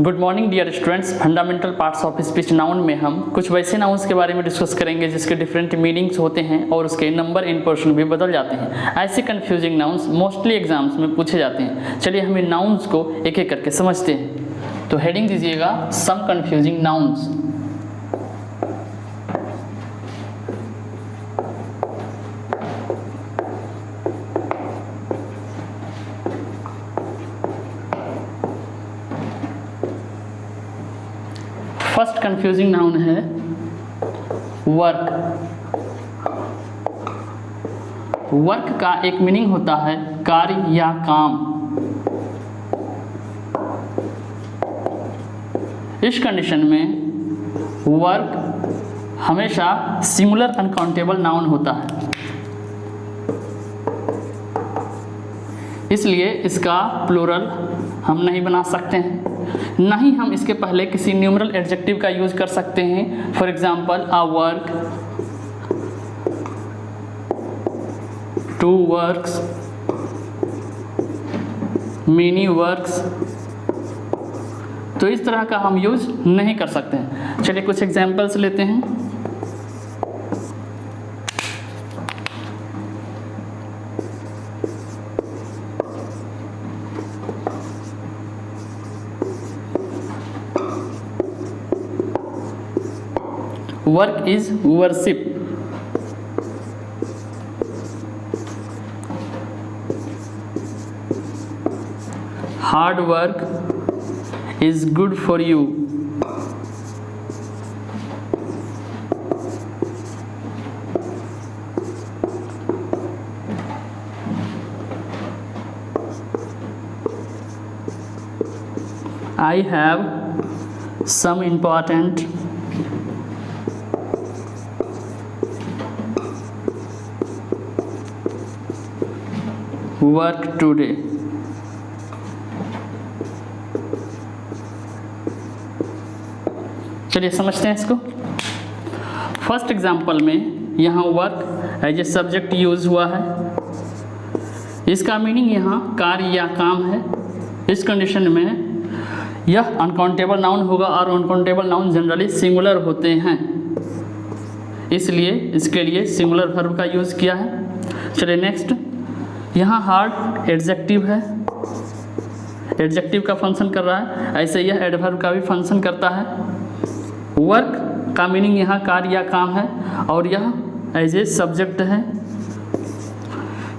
Good morning dear students. Fundamental parts of speech noun में हम कुछ वैसे नाउन्स के बारे में डिस्कस करेंगे जिसके डिफरेंट मीनिंग्स होते हैं और उसके नंबर इन पर्सन भी बदल जाते हैं। ऐसे कंफ्यूजिंग नाउन्स मोस्टली एग्जाम्स में पूछे जाते हैं। चलिए हम इन नाउन्स को एक एक करके समझते हैं। तो हेडिंग दीजिएगा some confusing nouns. First confusing noun है वर्क। वर्क का एक मीनिंग होता है कार्य या काम। इस कंडीशन में वर्क हमेशा सिंगुलर अनकाउंटेबल नाउन होता है, इसलिए इसका प्लूरल हम नहीं बना सकते हैं। ना ही हम इसके पहले किसी न्यूमरल एडजेक्टिव का यूज कर सकते हैं। For example a work, two works, many works, तो इस तरह का हम यूज नहीं कर सकते हैं। चलिए कुछ एग्जाम्पल्स लेते हैं। Work is worship. Hard work is good for you. I have some important work today। चलिए समझते हैं इसको। फर्स्ट एग्जांपल में यहाँ work as a subject use हुआ है। इसका मीनिंग यहाँ कार्य या काम है। इस कंडीशन में यह अनकाउंटेबल नाउन होगा और अनकाउंटेबल नाउन जनरली सिंगुलर होते हैं, इसलिए इसके लिए सिंगुलर वर्ब का यूज़ किया है। चलिए नेक्स्ट, यहाँ हार्ड एडजेक्टिव है, एडजेक्टिव का फंक्शन कर रहा है, ऐसे यह एडवर्ब का भी फंक्शन करता है। वर्क का मीनिंग यहाँ कार्य या काम है और यह एज ए सब्जेक्ट है।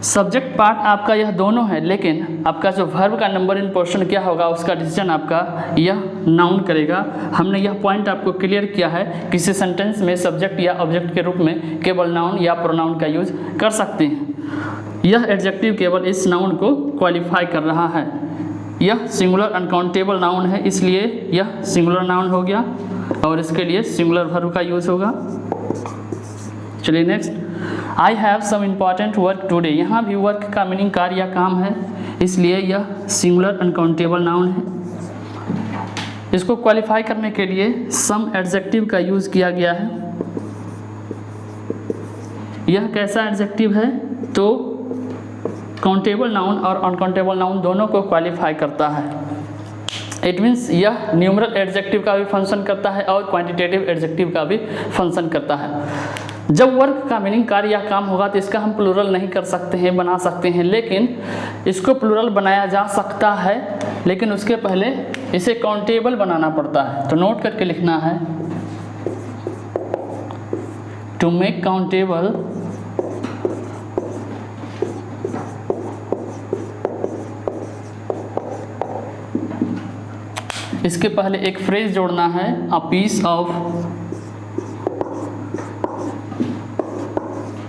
सब्जेक्ट पार्ट आपका यह दोनों है, लेकिन आपका जो वर्ब का नंबर इन पोर्शन क्या होगा उसका डिसीजन आपका यह नाउन करेगा। हमने यह पॉइंट आपको क्लियर किया है। किसी सेंटेंस में सब्जेक्ट या ऑब्जेक्ट के रूप में केवल नाउन या प्रोनाउन का यूज कर सकते हैं। यह एडजेक्टिव केवल इस नाउन को क्वालिफाई कर रहा है। यह सिंगुलर अनकाउंटेबल नाउन है, इसलिए यह सिंगुलर नाउन हो गया और इसके लिए सिंगुलर वर्ब का यूज होगा। चलिए next, I have some important work today. यहाँ भी वर्क का मीनिंग कार्य या काम है, इसलिए यह सिंगुलर अनकाउंटेबल नाउन है। इसको क्वालिफाई करने के लिए सम एडजेक्टिव का यूज किया गया है। यह कैसा एडजेक्टिव है? तो काउंटेबल नाउन और अनकाउंटेबल नाउन दोनों को क्वालिफाई करता है। इट मीन्स यह न्यूमरल एडजेक्टिव का भी फंक्शन करता है और क्वांटिटेटिव एडजेक्टिव का भी फंक्शन करता है। जब वर्क का मीनिंग कार्य या काम होगा तो इसका हम प्लूरल नहीं कर सकते हैं, बना सकते हैं, लेकिन इसको प्लूरल बनाया जा सकता है, लेकिन उसके पहले इसे काउंटेबल बनाना पड़ता है। तो नोट करके लिखना है, टू मेक काउंटेबल इसके पहले एक फ्रेज जोड़ना है, अ पीस ऑफ,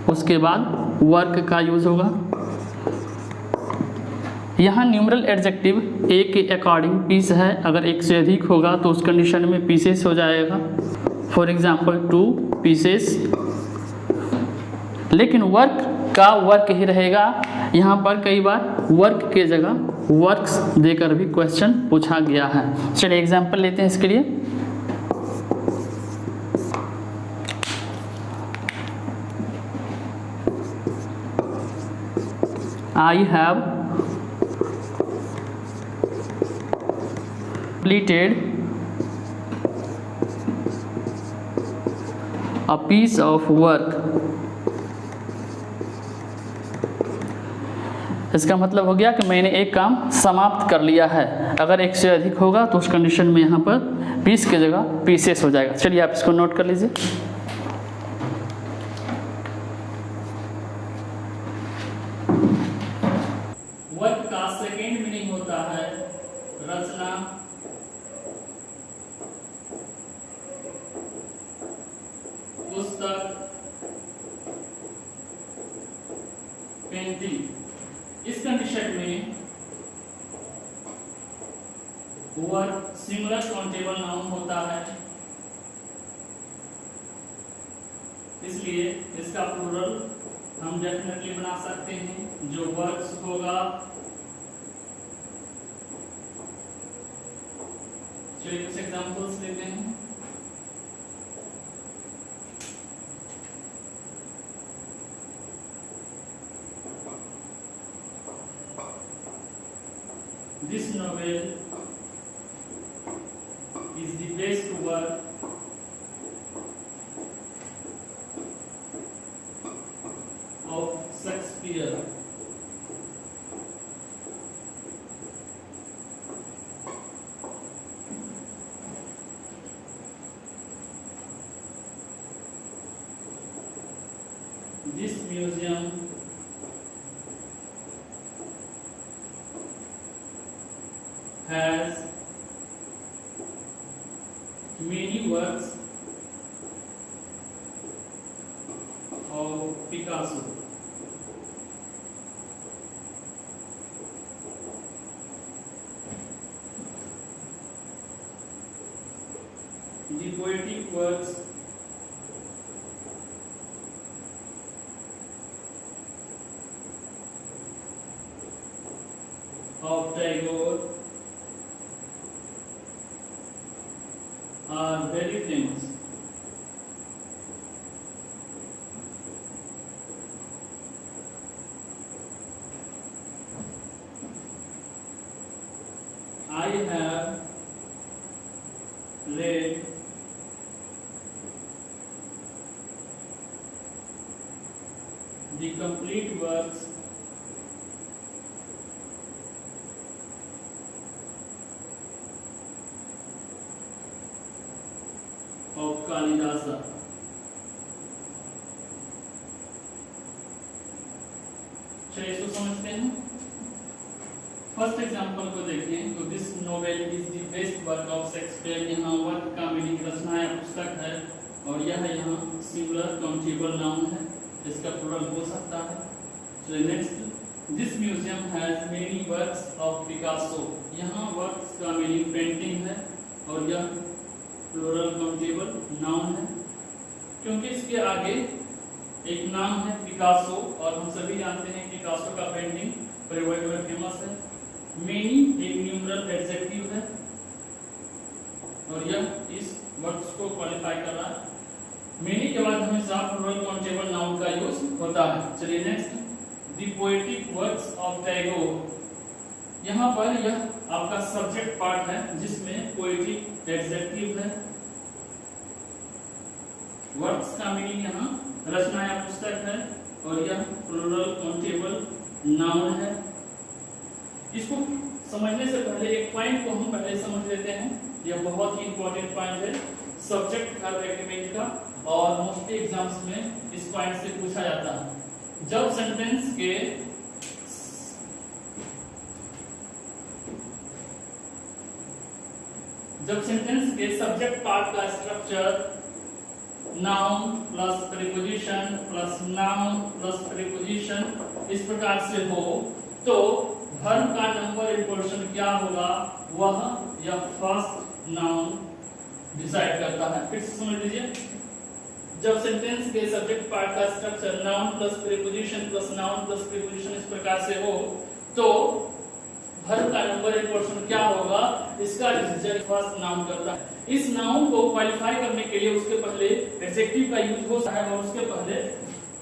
उसके बाद वर्क का यूज होगा। यहाँ न्यूमरल एडजेक्टिव ए के अकॉर्डिंग पीस है, अगर एक से अधिक होगा तो उस कंडीशन में पीसेस हो जाएगा। फॉर एग्जाम्पल 2 पीसेस, लेकिन वर्क का वर्क ही रहेगा। यहाँ पर कई बार वर्क के जगह वर्क्स देकर भी क्वेश्चन पूछा गया है। चलिए एग्जाम्पल लेते हैं इसके लिए। I have completed a piece of work। इसका मतलब हो गया कि मैंने एक काम समाप्त कर लिया है। अगर एक से अधिक होगा तो उस कंडीशन में यहाँ पर पीस की जगह पीसेस हो जाएगा। चलिए आप इसको नोट कर लीजिए। वर्क का सेकेंड मीनिंग होता है रचना, पुस्तक, पेंटिंग। इस कंडीशन में वर्क सिंगुलर काउंटेबल नाउन होता है, इसलिए इसका प्लूरल हम डेफिनेटली बना सकते हैं। जो वर्क्स होगा, चलिए कुछ एग्जांपल्स लेते हैं। This novel is the best work of Shakespeare। This museum has many works of Picasso। The poetic works of Tagore are very famous। I have read the complete works of Kalidasa. चलिए इसको समझते हैं। First example को देखें तो this novel is the best work of Shakespeare. यहाँ work का meaning रचना या पुस्तक है और यह यहाँ सिंगुलर काउंटेबल नाउन है, इसका प्लूरल हो सकता है। चलिए next, this museum has many works of Picasso. यहाँ वर्क्स का मीनिंग पेंटिंग है और यह प्लूरल काउंटेबल नाउन है क्योंकि इसके आगे एक नाम है पिकासो और हम सभी जानते हैं पिकासो का पेंटिंग वर्ल्ड वाइड फेमस है। मेनी एक न्यूमरल एडजेक्टिव है और यह इस वर्ड्स को क्वालिफाई कर रहा है। मेनी के बाद हमेशा प्लूरल काउंटेबल नाउन का यूज होता है। चलिए next, the poetic works of Tagore. यहाँ पर यह आपका सब्जेक्ट पार्ट है जिसमें पोएटिक एडजेक्टिव है। वर्क्स का मीनिंग यहाँ रचना या पुस्तक है और यह प्लूरल काउंटेबल नाउन है। इसको समझने से पहले एक पॉइंट को हम पहले समझ लेते हैं। यह बहुत ही इंपॉर्टेंट पॉइंट है सब्जेक्ट वर्ब एग्रीमेंट का और मोस्टली एग्जाम्स में इस पॉइंट से पूछा जाता है। जब सेंटेंस के सब्जेक्ट पार्ट का structure noun plus preposition plus noun plus preposition इस प्रकार से हो तो वर्ब का नंबर इन पोर्शन क्या होगा, वह या फर्स्ट नाउन डिसाइड करता है। फिर से समझ लीजिए, जब सेंटेंस के सब्जेक्ट पार्ट का structure noun plus preposition plus noun plus preposition इस प्रकार से हो तो वर्ब का नंबर इन पोर्शन क्या होगा, इसका डिसीजन फर्स्ट नाउन करता है। इस नाउन को क्वालिफाई करने के लिए उसके पहले एडजेक्टिव का यूज हो सकता है और उसके पहले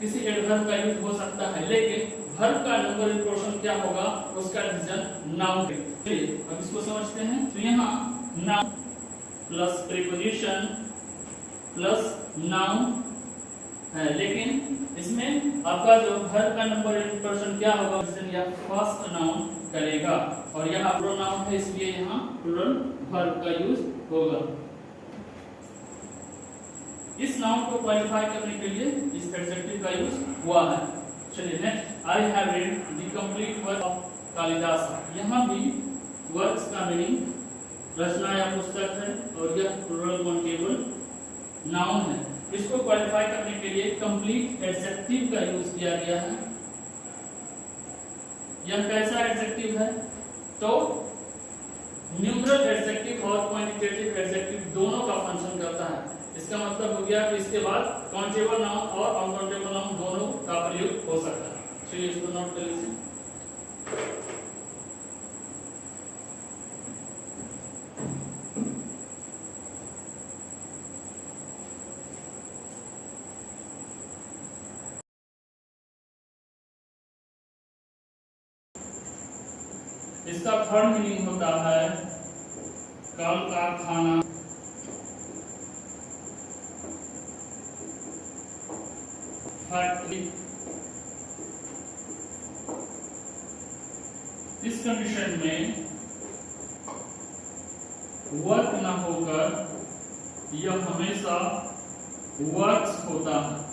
किसी एडवर्ब का यूज हो सकता है, लेकिन वर्ब का नंबर इन पोर्शन क्या होगा, उसका डिसीजन नाउन। चलिए अब इसको समझते हैं। तो यहाँ noun plus preposition plus noun है, लेकिन इसमें आपका जो वर्ब का नंबर इन पर्सन क्या होगा, या फर्स्ट नाउन करेगा, और यहाँ प्लूरल नाउन है इसलिए यहाँ प्लूरल वर्ब का यूज होगा। इस नाउन को क्वालिफाई करने के लिए इस एडजेक्टिव का यूज हुआ है। चलिए next, I have read the complete work of Kalidas. यहाँ भी वर्क्स का मीनिंग रचना या पुस्तक है, और यह प्लूरल काउंटेबल नाउन है। इसको क्वालिफाई करने के लिए कंप्लीट एडजेक्टिव का यूज किया गया है। यह कैसा एडजेक्टिव है, तो न्यूमरल एडजेक्टिव और क्वांटिटेटिव एडजेक्टिव दोनों का फंक्शन करता है। इसका मतलब हो गया कि इसके बाद काउंटेबल नाउन और अनकाउंटेबल नाउन दोनों का प्रयोग हो सकता है। चलिए इसको नोट कर लीजिए। इसका थर्ड मीनिंग होता है कल कारखाना, फैक्ट्री। इस कंडीशन में वर्क ना होकर यह हमेशा वर्क्स होता है।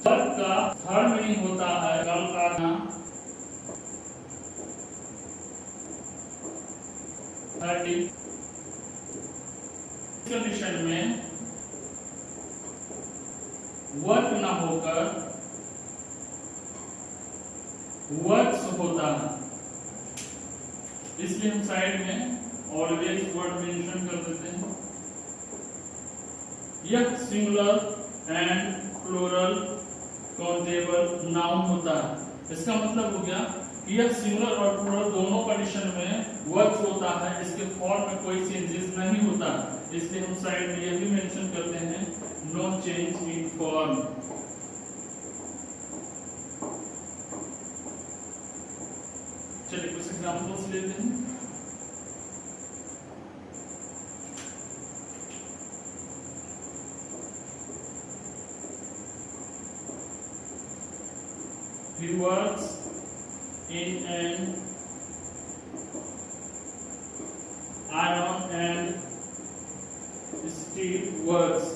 वर्क का थर्ड मीनिंग होता है कल कारखाना, फैक्ट्री। कंडीशन में वर्क ना होकर वर्क्स होता है, इसलिए हम साइड में ऑलवेज वर्ड मेंशन कर देते हैं। यह singular and plural countable noun होता है। इसका मतलब हो गया कि यह सिंगुलर और प्लूरल दोनों कंडीशन में वर्क्स होता है, इसके फॉर्म में कोई चेंजेस नहीं होता, इसलिए हम साइड में यह भी मेंशन करते हैं नो चेंज इन फॉर्म। चलिए कुछ एग्जांपल्स लेते हैं। He works in an iron and steel works.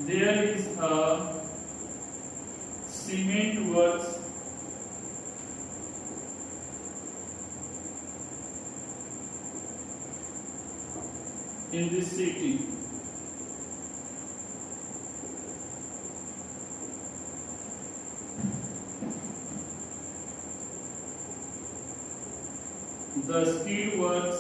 There is a cement works in this city. The steel works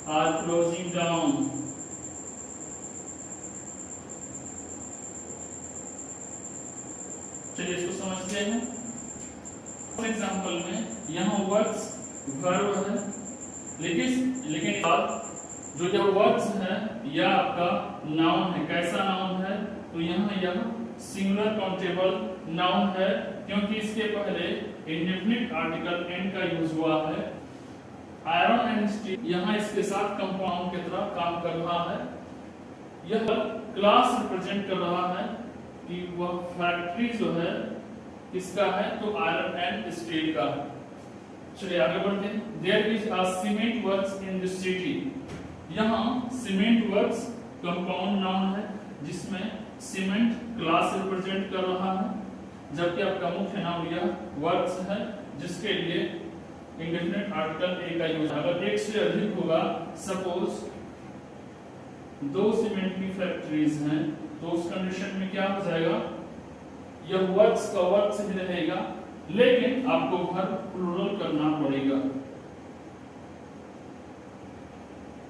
are closing down. चलिए इसको समझते हैं। एग्जाम्पल में यहाँ वर्क्स वर्ब है, लेकिन जो यह वर्क्स है यह आपका नाउन है। कैसा नाउन है, तो यहाँ यह सिंगुलर काउंटेबल नाउन है, क्योंकि इसके पहले इंडेफिनिट आर्टिकल एंड का यूज हुआ है। आयरन एंड स्टील यहाँ इसके साथ कंपाउंड की तरह काम कर रहा है। यह क्लास रिप्रेजेंट कर रहा है कि वह फैक्ट्री जो है किसका है, तो आयरन एंड स्टील का। चलिए आगे बढ़ते हैं। There is a cement works in this city. यहाँ सीमेंट वर्क्स कंपाउंड नाउन है, जिसमें सीमेंट क्लास रिप्रेजेंट कर रहा है, जबकि आपका मुख्य नाउन यह वर्क्स है, जिसके लिए इंडेफिनिट आर्टिकल ए का यूज। अगर एक से अधिक होगा, सपोज दो सीमेंट की फैक्ट्रीज हैं, तो उस कंडीशन में क्या हो जाएगा, यह वर्क्स का वर्क्स ही रहेगा, लेकिन आपको वर्ब प्लूरल करना पड़ेगा।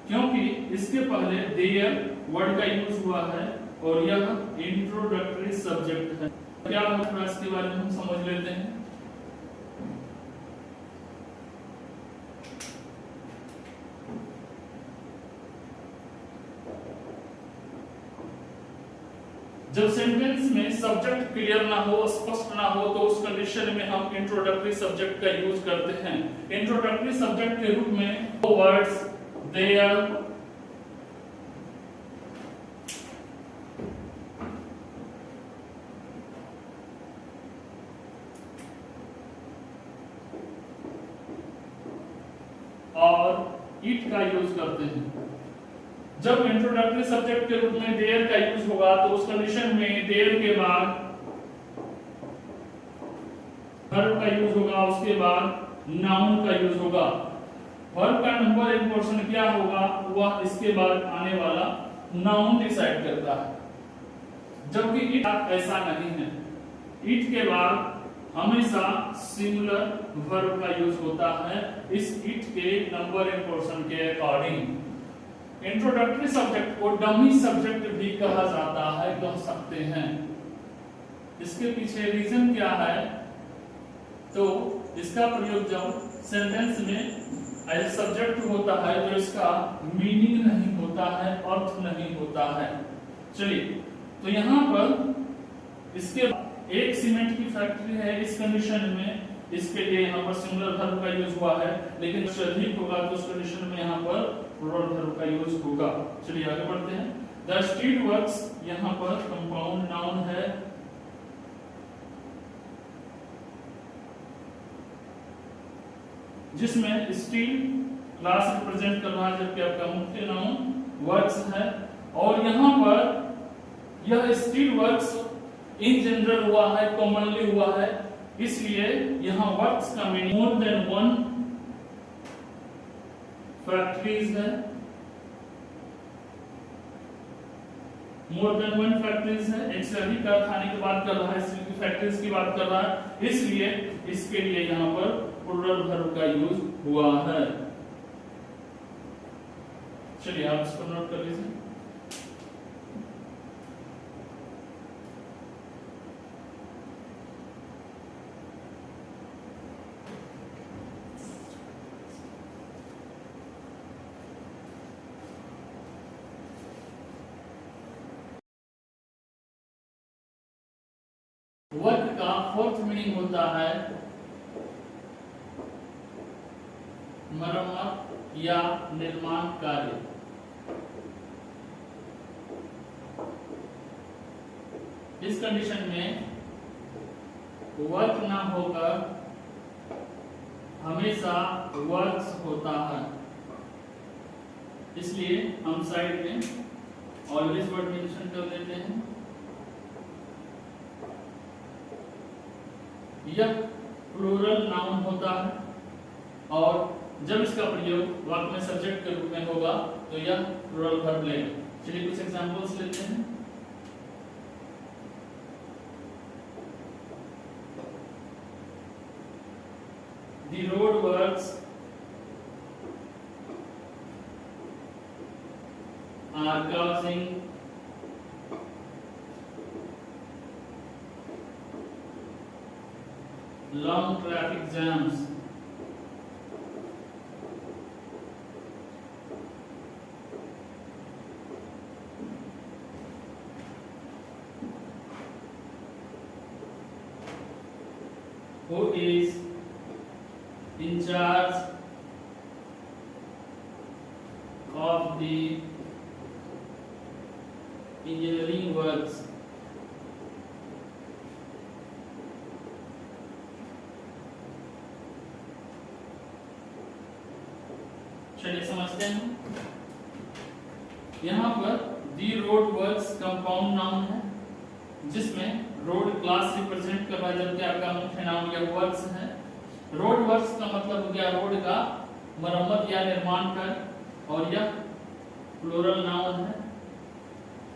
क्योंकि इसके पहले देयर वर्ड का यूज हुआ है और यह इंट्रोडक्टरी सब्जेक्ट है। क्या होगा इसके बारे में हम समझ लेते हैं। जब सेंटेंस में सब्जेक्ट क्लियर ना हो, स्पष्ट ना हो, तो उस कंडीशन में हम इंट्रोडक्टरी सब्जेक्ट का यूज करते हैं। इंट्रोडक्टरी सब्जेक्ट के रूप में वर्ड्स देयर, और इट का यूज करते हैं। जब इंट्रोडक्टरी सब्जेक्ट के रूप में देयर का यूज होगा तो उस कंडीशन में देयर के बाद वर्ब का यूज होगा, उसके बाद नाउन का यूज होगा। वर्ब का नंबर इन पोर्शन क्या होगा वह इसके बाद आने वाला नाउन डिसाइड करता है, जबकि इट ऐसा नहीं है। इट के बाद हमेशा सिंगुलर वर्ब का यूज होता है इस इट के नंबर इन पोर्शन के अकॉर्डिंग। इंट्रोडक्टरी सब्जेक्ट को डमी सब्जेक्ट भी कहा जाता है, कह सकते हैं। इसके पीछे रीजन क्या है, तो इसका प्रयोग जब सेंटेंस में एज सब्जेक्ट होता है तो इसका मीनिंग नहीं होता है, अर्थ नहीं होता है। चलिए, तो यहाँ पर इसके एक सीमेंट की फैक्ट्री है, इस कंडीशन में इसके लिए यहाँ पर सिंगुलर वर्ब का यूज हुआ है, लेकिन उससे अधिक होगा तो उस कंडीशन में यहाँ पर प्लूरल वर्ब का यूज होगा। चलिए आगे बढ़ते हैं। द स्टील वर्क्स यहाँ पर कंपाउंड नाउन है, जिसमें स्टील क्लास रिप्रेजेंट कर रहा है, जबकि आपका मुख्य नाउन वर्क्स है। और यहाँ पर यह स्टील वर्क्स इन जनरल हुआ है, कॉमनली हुआ है, इसलिए यहाँ वर्क्स का meaning more than one factories है। मोर देन वन फैक्ट्रीज है, एक से अधिक कारखाने की बात कर रहा है, स्टील की फैक्ट्रीज की बात कर रहा है, इसलिए इसके लिए यहाँ पर प्लूरल वर्ब का यूज हुआ है। चलिए आप इसको नोट कर लीजिए। वर्क का फोर्थ मीनिंग होता है मरम्मत या निर्माण कार्य। इस कंडीशन में वर्क ना होकर हमेशा वर्क्स होता है, इसलिए हम साइड में ऑलवेज वर्ड मेंशन कर देते हैं। यह प्लूरल नाउन होता है और जब इसका प्रयोग वाक्य में सब्जेक्ट के रूप में होगा तो यह प्लूरल वर्ब लेगा। चलिए कुछ एग्जांपल्स लेते हैं। The road works are causing long traffic jams. Who is in charge of the engineering works? चलिए समझते हैं। यहाँ पर दी रोड वर्क्स कंपाउंड नाउन है, जिसमें रोड क्लास रिप्रेजेंट कर रहा है, जबकि आपका मुख्य नाउन यह वर्क्स है। रोड वर्क्स का मतलब हो गया रोड का मरम्मत या निर्माण कर, और यह प्लूरल नाउन है,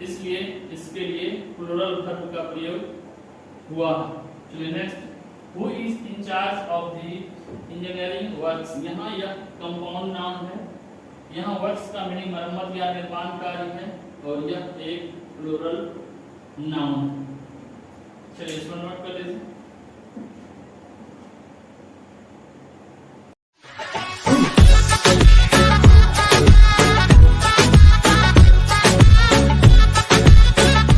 इसलिए इसके लिए प्लूरल वर्ब का प्रयोग हुआ है। चलिए next, who is in charge of the engineering works. यहाँ यह कंपाउंड नाउन है, यहाँ वर्क्स का मीनिंग मरम्मत या निर्माण कार्य है और यह एक प्लूरल नाउन। चलिए इसको नोट कर लीजिए।